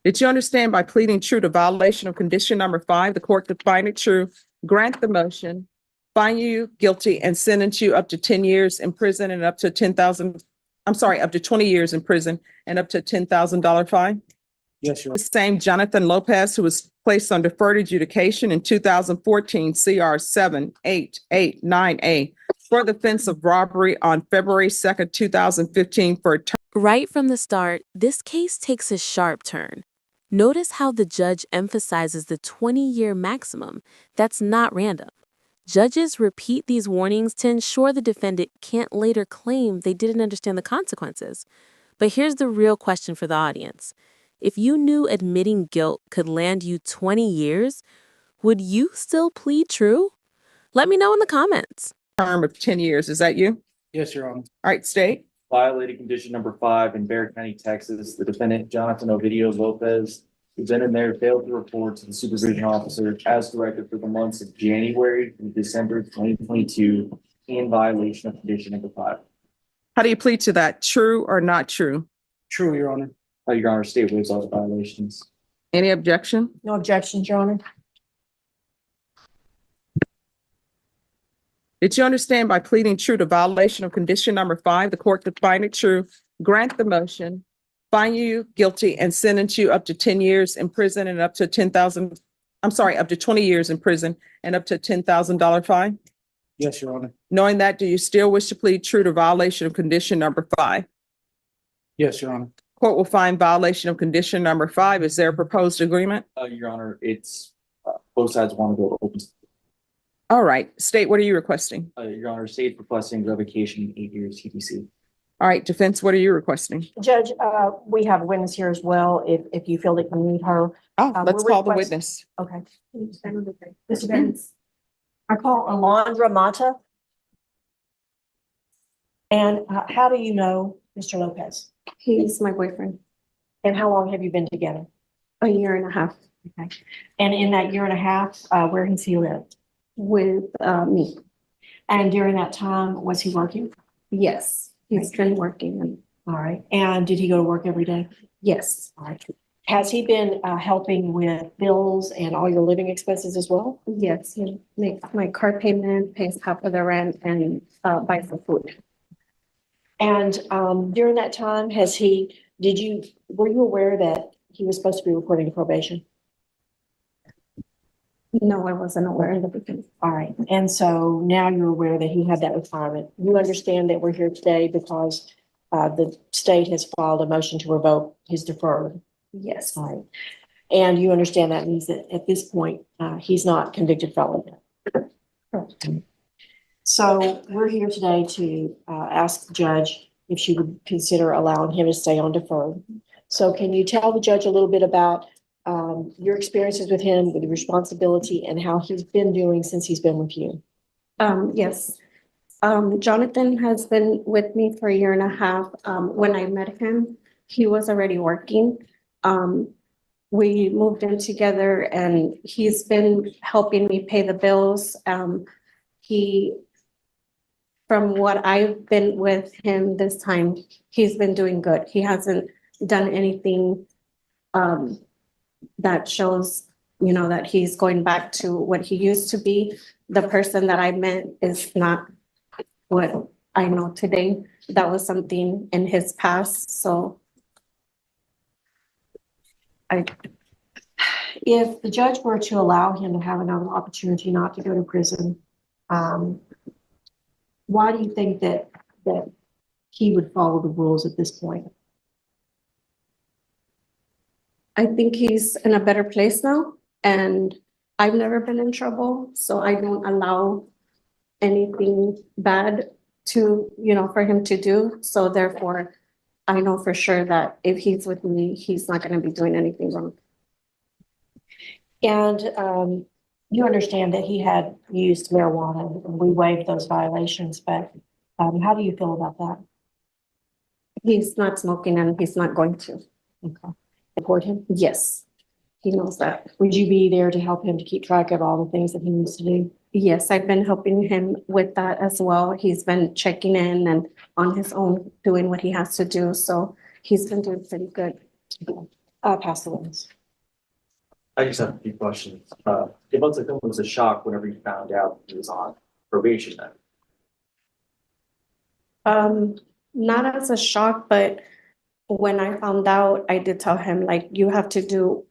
Did you understand by pleading true to violation of condition number 5, the court could find it true, grant the motion, find you guilty, and sentence you up to 10 years in prison and up to 20 years in prison and up to $10,000 fine? Yes, Your The same Jonathan Lopez, who was placed on deferred adjudication in 2014 CR 7889A for the offense of robbery on February 2nd, 2015 for a term. Right from the start, this case takes a sharp turn. Notice how the judge emphasizes the 20-year maximum. That's not random. Judges repeat these warnings to ensure the defendant can't later claim they didn't understand the consequences. But here's the real question for the audience. If you knew admitting guilt could land you 20 years, would you still plead true? Let me know in the comments. Term of 10 years. Is that you? Yes, Your Honor. All right, state. Violated condition number 5 in Bexar County, Texas. The defendant, Jonathan Ovidio Lopez, who's been in there, failed to report to the supervision officer as directed for the months of January and December 2022 in violation of condition number 5. How do you plead to that? True or not true? True, Your Honor. Your Honor, state waives all the violations. Any objection? No objections, Your Honor. Did you understand by pleading true to violation of condition number 5, the court could find it true, grant the motion, find you guilty, and sentence you up to 10 years in prison and up to up to 20 years in prison and up to $10,000 fine? Yes, Your Honor. Knowing that, do you still wish to plead true to violation of condition number 5? Yes, Your Honor. Court will find violation of condition number 5. Is there a proposed agreement? Your Honor, it's both sides want to go open. All right, state, what are you requesting? Your Honor, state requesting revocation 8 years TTC. All right, defense, what are you requesting? Judge, we have a witness here as well, if you feel that you need her. Oh, let's we're call the request- witness. Okay. Mr. Benz. I call Alondra Mata. And how do you know Mr. Lopez? He's my boyfriend. And how long have you been together? A year and a half Okay. And in that year and a half, where has he lived? with me. And during that time, was he working? Yes, he's been working. And All right. And did he go to work every day? yes, All right. Has he been helping with bills and all your living expenses as well? yes, he makes my car payment, pays half of the rent, and buys the food. And during that time, were you aware that he was supposed to be reporting to probation? No, I wasn't aware in the beginning. All right. And so now you're aware that he had that requirement. You understand that we're here today because the state has filed a motion to revoke his deferred. Yes, All right. And you understand that means that at this point, he's not convicted felon. correct. So we're here today to ask the judge if she would consider allowing him to stay on deferred. So can you tell the judge a little bit about your experiences with him, with the responsibility, and how he's been doing since he's been with you? Yes. Jonathan has been with me for a year and a half. When I met him, he was already working. We moved in together and he's been helping me pay the bills. From what I've been with him this time, he's been doing good. He hasn't done anything that shows, that he's going back to what he used to be. The person that I met is not what I know today. That was something in his past, so If the judge were to allow him to have another opportunity not to go to prison, why do you think that he would follow the rules at this point? I think he's in a better place now, and I've never been in trouble, so I don't allow anything bad to, for him to do. So therefore, I know for sure that if he's with me, he's not going to be doing anything wrong. And you understand that he had used marijuana, and we waived those violations, but how do you feel about that? He's not smoking and he's not going to. Okay. Report him? Yes, he knows that. Would you be there to help him to keep track of all the things that he needs to do? Yes, I've been helping him with that as well. He's been checking in and on his own doing what he has to do. So he's been doing pretty good. Pass the witness. I just have a few questions. It looks like it was a shock whenever you found out he was on probation then. Not as a shock, but when I found out, I did tell him, like, you have to do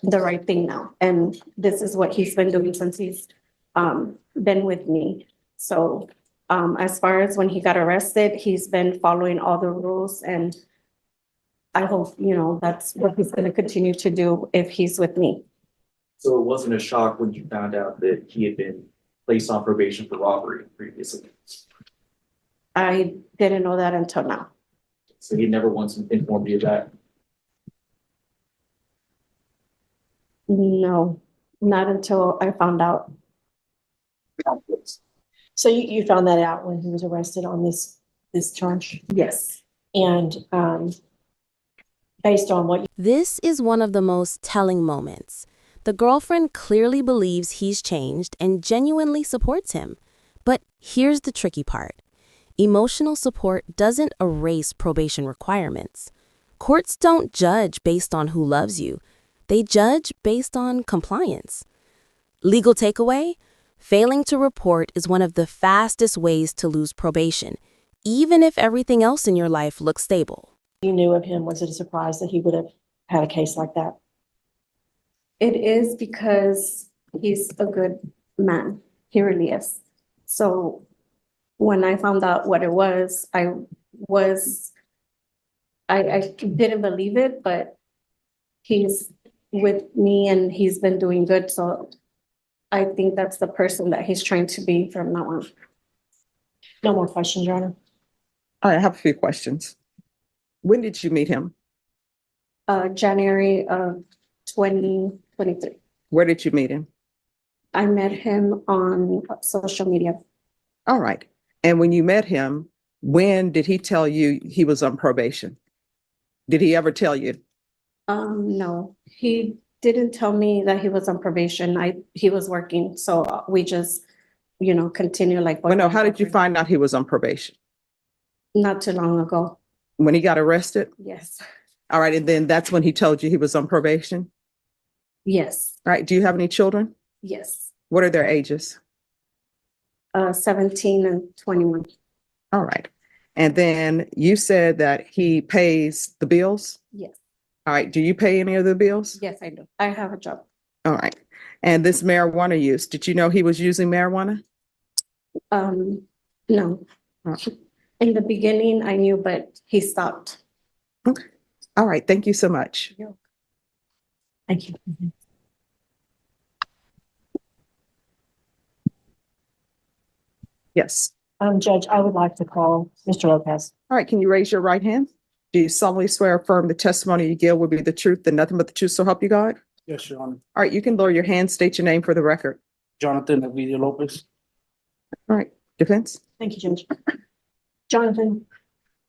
the right thing now. And this is what he's been doing since he's been with me. So as far as when he got arrested, he's been following all the rules, and I hope, that's what he's gonna continue to do if he's with me. So it wasn't a shock when you found out that he had been placed on probation for robbery previously. I didn't know that until now. So he never once informed you of that. No, not until I found out. So you found that out when he was arrested on this charge? Yes. And based on what This is one of the most telling moments. The girlfriend clearly believes he's changed and genuinely supports him. But here's the tricky part. Emotional support doesn't erase probation requirements. Courts don't judge based on who loves you. They judge based on compliance. Legal takeaway? Failing to report is one of the fastest ways to lose probation, even if everything else in your life looks stable. you knew of him, was it a surprise that he would have had a case like that? It is because he's a good man. He really is. So when I found out what it was, I didn't believe it, but he's with me and he's been doing good. So I think that's the person that he's trying to be from now on. No more questions, Your Honor. I have a few questions. When did you meet him? January of 2023. Where did you meet him? I met him on social media. All right. And when you met him, when did he tell you he was on probation? Did he ever tell you? No, he didn't tell me that he was on probation. He was working, so we just, continue like. Well, no, how did you find out he was on probation? Not too long ago. When he got arrested? Yes. All right. And then that's when he told you he was on probation? Yes. All right. Do you have any children? Yes. What are their ages? 17 and 21. All right. And then you said that he pays the bills? Yes. All right. Do you pay any of the bills? Yes, I do. I have a job. All right. And this marijuana use, did you know he was using marijuana? No. Oh. In the beginning, I knew, but he stopped. Okay. All right. Thank you so much. Thank you. Yes. Judge, I would like to call Mr. Lopez. All right. Can you raise your right hand? Do you solemnly swear or affirm the testimony you give will be the truth and nothing but the truth, so help you God? Yes, Your Honor. All right. You can lower your hand, state your name for the record. Jonathan Ovidio Lopez. All right. Defense? Thank you, Judge. Jonathan,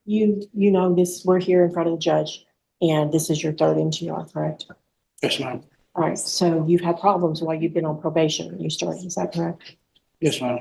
you know this, we're here in front of the judge, and this is your third MTR, correct? Yes, ma'am. All right, so you've had problems while you've been on probation when you started, is that correct? Yes, ma'am.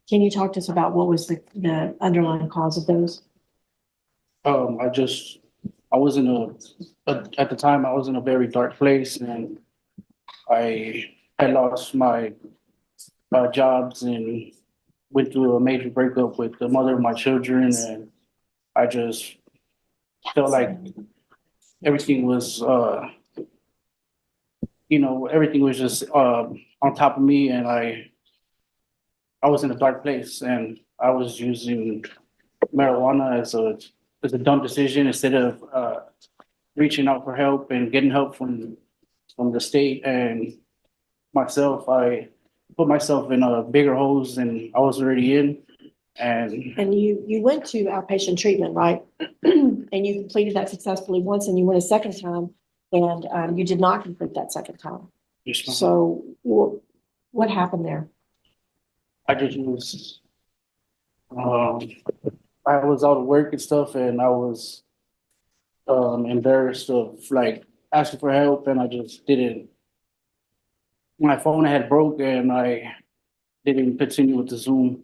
Can you talk to us about what was the underlying cause of those? I was at the time, I was in a very dark place, and I had lost my jobs and went through a major breakup with the mother of my children, and I just felt like everything was, everything was just on top of me, and I was in a dark place, and I was using marijuana as a dumb decision instead of reaching out for help and getting help from the state and myself. I put myself in a bigger holes than I was already in. And you went to outpatient treatment, right? And you completed that successfully once, and you went a second time, and you did not complete that second time. yes, ma'am. So what happened there? I just was, I was out of work and stuff, and I was embarrassed of like asking for help, and I just didn't. My phone had broke, and I didn't continue with the Zoom.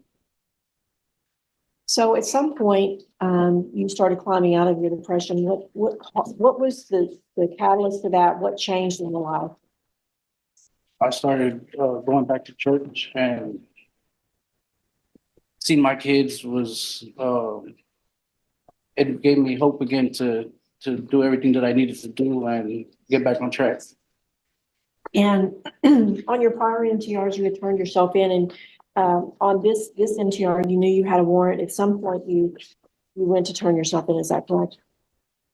So at some point, you started climbing out of your depression. What was the catalyst for that? What changed in your life? I started going back to church and seeing my kids was it gave me hope again to do everything that I needed to do and get back on track. And on your prior MTRs, you had turned yourself in, and on this MTR, you knew you had a warrant. At some point, you went to turn yourself in. Is that correct?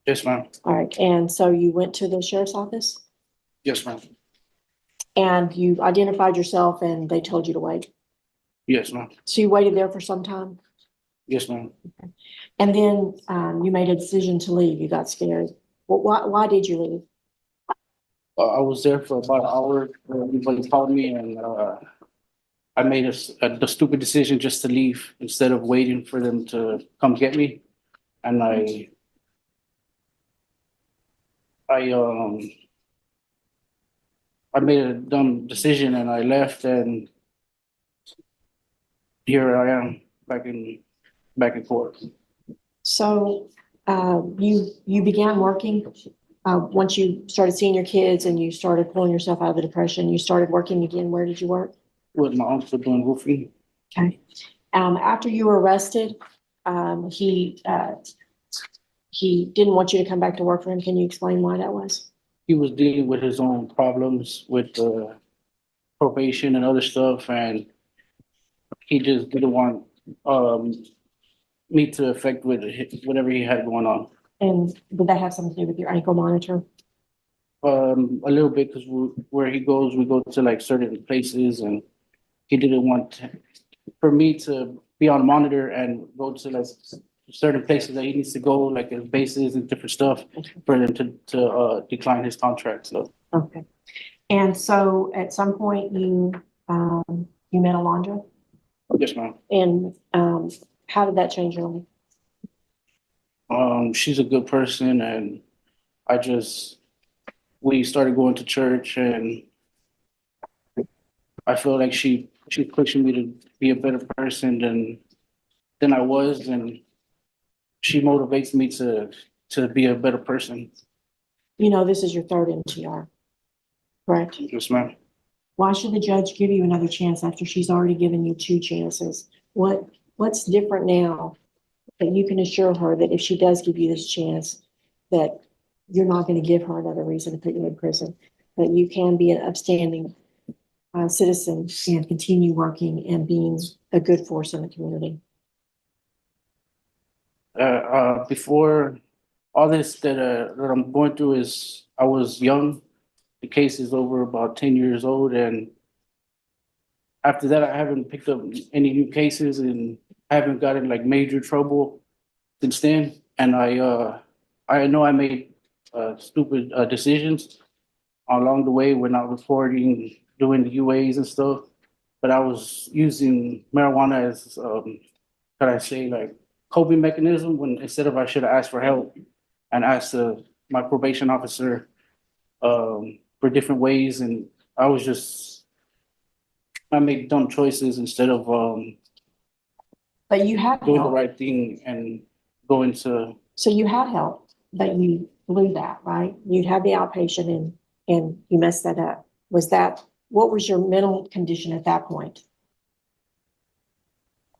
Yes, ma'am. All right. And so you went to the sheriff's office Yes, ma'am. and you identified yourself, and they told you to wait. Yes, ma'am. So you waited there for some time, Yes, ma'am. and then you made a decision to leave. You got scared. Well, why did you leave? I was there for about an hour. Everybody called me and I made the stupid decision just to leave instead of waiting for them to come get me. And I made a dumb decision and I left, and here I am back in court. So you began working once you started seeing your kids and you started pulling yourself out of the depression. You started working again. Where did you work? With my uncle doing roofing. Okay. After you were arrested, he didn't want you to come back to work for him. Can you explain why that was? He was dealing with his own problems with probation and other stuff, and he just didn't want me to affect with whatever he had going on. And did that have something to do with your ankle monitor? A little bit, because where he goes, we go to like certain places, and he didn't want for me to be on monitor and go to like certain places that he needs to go, like his bases and different stuff, for them to decline his contract. So Okay. And so at some point you met Alondra, yes, ma'am. and how did that change your life? She's a good person, and we started going to church, and I feel like she's pushing me to be a better person than I was, and she motivates me to be a better person. You know, this is your third MTR, correct? Yes, ma'am. Why should the judge give you another chance after she's already given you 2 chances? What's different now that you can assure her that if she does give you this chance, that you're not going to give her another reason to put you in prison, that you can be an upstanding citizen and continue working and being a good force in the community? Before all this that I'm going through is, I was young. The case is over about 10 years old, and after that, I haven't picked up any new cases, and I haven't gotten like major trouble since then. And I know I made stupid decisions along the way when I was reporting, doing the UAs and stuff. But I was using marijuana as, could I say, like coping mechanism, when instead of I should have asked for help and asked my probation officer for different ways. And I made dumb choices instead of But you had doing the help. right thing and going to. So you had help, but you blew that, right? You'd had the outpatient and you messed that up. What was your mental condition at that point?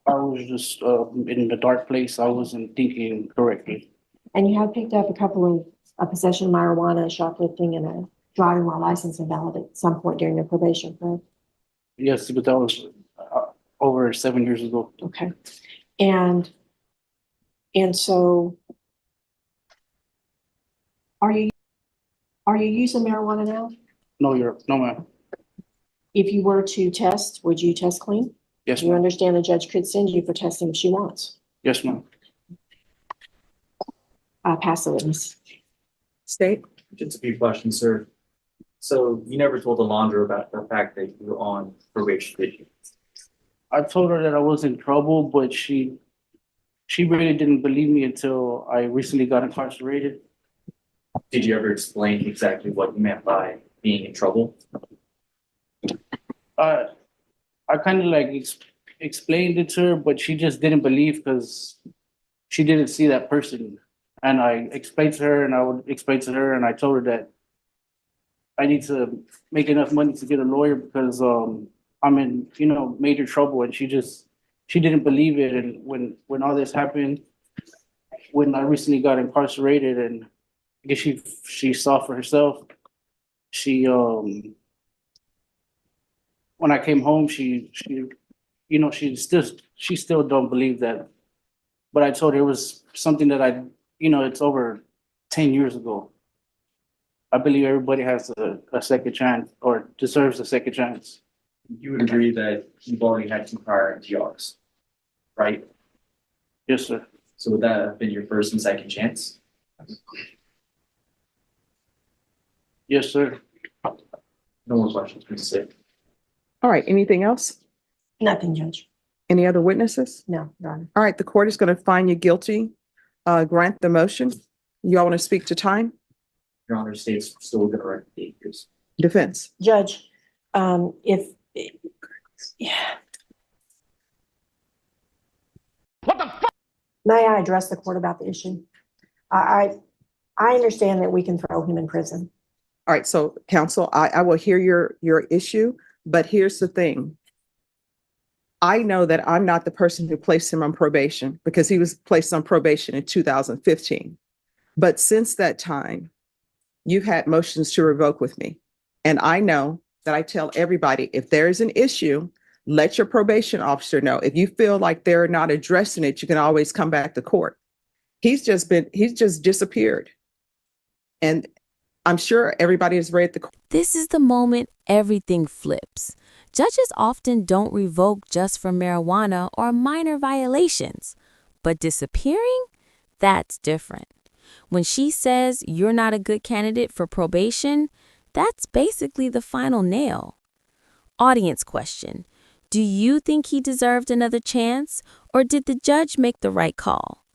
I was just in the dark place. I wasn't thinking correctly. And you had picked up a couple of possession of marijuana, shoplifting, and a driving while license invalid at some point during your probation, correct? Yes, but that was over 7 years ago. Okay. And so are you using marijuana now? No, ma'am. If you were to test, would you test clean? Yes, You ma'am. understand the judge could send you for testing if she wants. Yes, ma'am. Pass the witness. State. Just a few questions, sir. So you never told Alondra about the fact that you were on probation, did you? I told her that I was in trouble, but she really didn't believe me until I recently got incarcerated. Did you ever explain exactly what you meant by being in trouble? I kind of like explained it to her, but she just didn't believe because she didn't see that person. And I explained to her and I would explain to her and I told her that I need to make enough money to get a lawyer because I'm in, major trouble. And she didn't believe it. And when all this happened, when I recently got incarcerated and I guess she saw for herself, she when I came home, she still don't believe that. But I told her it was something that it's over 10 years ago. I believe everybody has a second chance or deserves a second chance. You would agree that you've already had 2 prior NTRs, right? Yes, sir. So would that have been your first and second chance? Yes, sir. No more questions, please sit. All right, anything else? Nothing, Judge. Any other witnesses? No, Your Honor. All right, the court is going to find you guilty. Grant the motion. You all want to speak to time? Your Honor, state's still going to write the 8 years. Defense. Judge, may I address the court about the issue? I understand that we can throw him in prison. All right, so counsel, I will hear your issue, but here's the thing. I know that I'm not the person who placed him on probation because he was placed on probation in 2015. But since that time, you've had motions to revoke with me. And I know that I tell everybody, if there is an issue, let your probation officer know. If you feel like they're not addressing it, you can always come back to court. He's just disappeared. And I'm sure everybody has read the. This is the moment everything flips. Judges often don't revoke just for marijuana or minor violations, but disappearing? That's different. When she says you're not a good candidate for probation, that's basically the final nail. Audience question. Do you think he deserved another chance, or did the judge make the right call?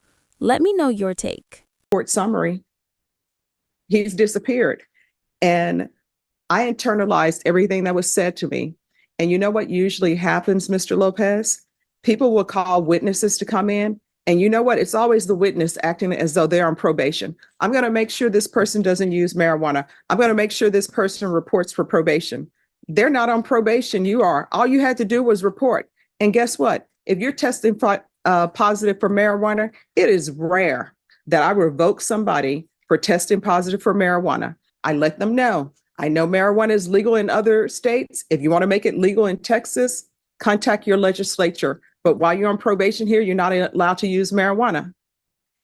Let me know your take. Court summary. He's disappeared. And I internalized everything that was said to me. And you know what usually happens, Mr. Lopez? People will call witnesses to come in. And you know what? It's always the witness acting as though they're on probation. I'm going to make sure this person doesn't use marijuana. I'm going to make sure this person reports for probation. They're not on probation. You are. All you had to do was report. And guess what? If you're testing positive for marijuana, it is rare that I revoke somebody for testing positive for marijuana. I let them know. I know marijuana is legal in other states. If you want to make it legal in Texas, contact your legislature. But while you're on probation here, you're not allowed to use marijuana.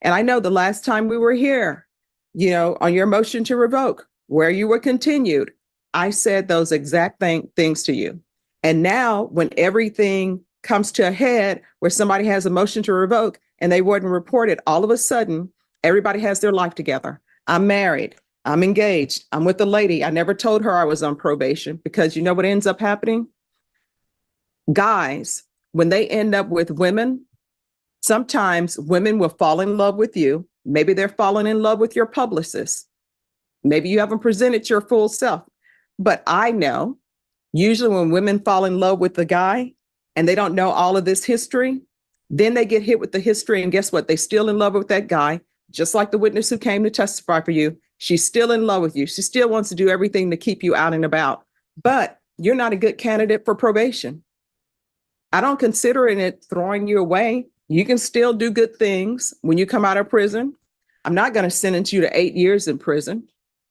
And I know the last time we were here, on your motion to revoke, where you were continued, I said those exact things to you. And now when everything comes to a head where somebody has a motion to revoke and they weren't reported, all of a sudden, everybody has their life together. I'm married. I'm engaged. I'm with a lady. I never told her I was on probation because you know what ends up happening? Guys, when they end up with women, sometimes women will fall in love with you. Maybe they're falling in love with your publicist. Maybe you haven't presented your full self. But I know usually when women fall in love with the guy and they don't know all of this history, then they get hit with the history. And guess what? They're still in love with that guy, just like the witness who came to testify for you. She's still in love with you. She still wants to do everything to keep you out and about. But you're not a good candidate for probation. I don't consider it throwing you away. You can still do good things when you come out of prison. I'm not going to sentence you to 8 years in prison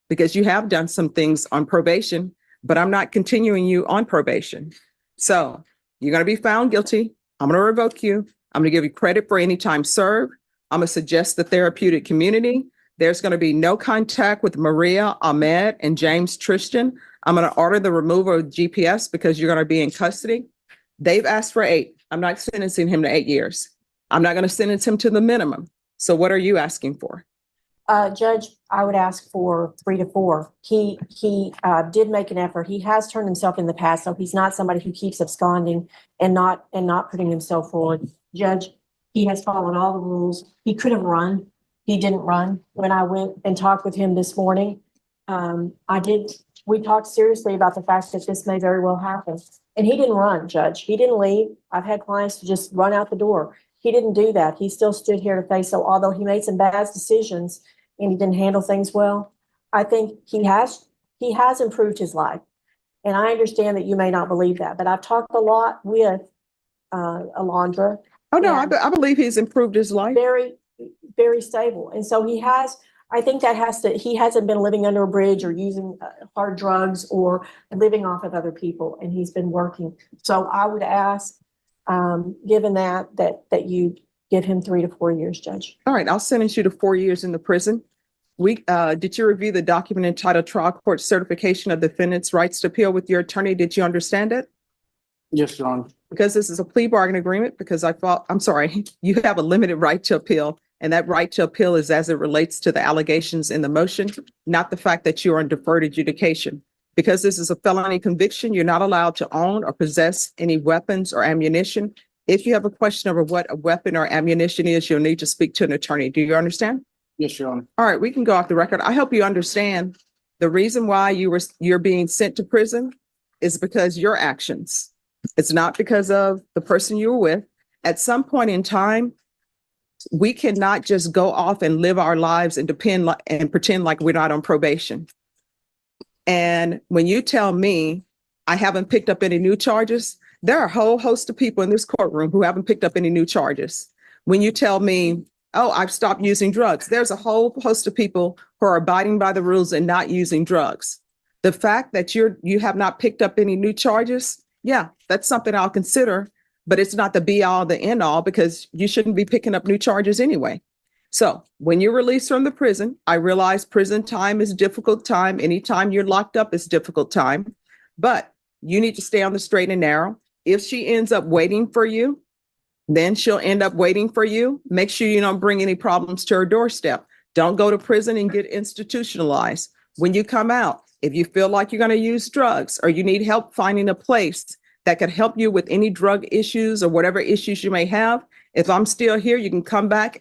because you have done some things on probation, but I'm not continuing you on probation. So you're going to be found guilty. I'm going to revoke you. I'm going to give you credit for any time served. I'm going to suggest the therapeutic community. There's going to be no contact with Maria, Ahmed, and James Tristan. I'm going to order the removal of GPS because you're going to be in custody. They've asked for 8. I'm not sentencing him to 8 years. I'm not going to sentence him to the minimum. So what are you asking for? Judge, I would ask for 3 to 4. He did make an effort. He has turned himself in the past, so he's not somebody who keeps absconding and not putting himself forward. Judge, he has followed all the rules. He could have run. He didn't run. When I went and talked with him this morning, I did we talked seriously about the fact that this may very well happen. And he didn't run, Judge. He didn't leave. I've had clients to just run out the door. He didn't do that. He still stood here to face, so although he made some bad decisions and he didn't handle things well, I think he has improved his life. And I understand that you may not believe that, but I've talked a lot with Alondra. Oh, no, Yeah. I believe he's improved his life. Very, very stable. And so I think he hasn't been living under a bridge or using hard drugs or living off of other people, and he's been working. So I would ask, given that you give him 3 to 4 years, Judge. All right, I'll sentence you to 4 years in the prison. Did you review the document entitled Trial Court Certification of Defendant's Rights to Appeal with your attorney? Did you understand it? Yes, Your Honor. Because this is a plea bargain agreement, because you have a limited right to appeal, and that right to appeal is as it relates to the allegations in the motion, not the fact that you're on deferred adjudication. Because this is a felony conviction, you're not allowed to own or possess any weapons or ammunition. If you have a question over what a weapon or ammunition is, you'll need to speak to an attorney. Do you understand? Yes, Your Honor. All right, we can go off the record. I hope you understand the reason why you're being sent to prison is because your actions. It's not because of the person you were with. At some point in time, we cannot just go off and live our lives and pretend like we're not on probation. And when you tell me I haven't picked up any new charges, there are a whole host of people in this courtroom who haven't picked up any new charges. When you tell me, oh, I've stopped using drugs, there's a whole host of people who are abiding by the rules and not using drugs. The fact that you have not picked up any new charges, yeah, that's something I'll consider, but it's not the be all, the end all, because you shouldn't be picking up new charges anyway. So when you're released from the prison, I realize prison time is a difficult time. Anytime you're locked up is a difficult time, but you need to stay on the straight and narrow. If she ends up waiting for you, then she'll end up waiting for you. Make sure you don't bring any problems to her doorstep. Don't go to prison and get institutionalized. When you come out, if you feel like you're going to use drugs or you need help finding a place that could help you with any drug issues or whatever issues you may have, if I'm still here, you can come back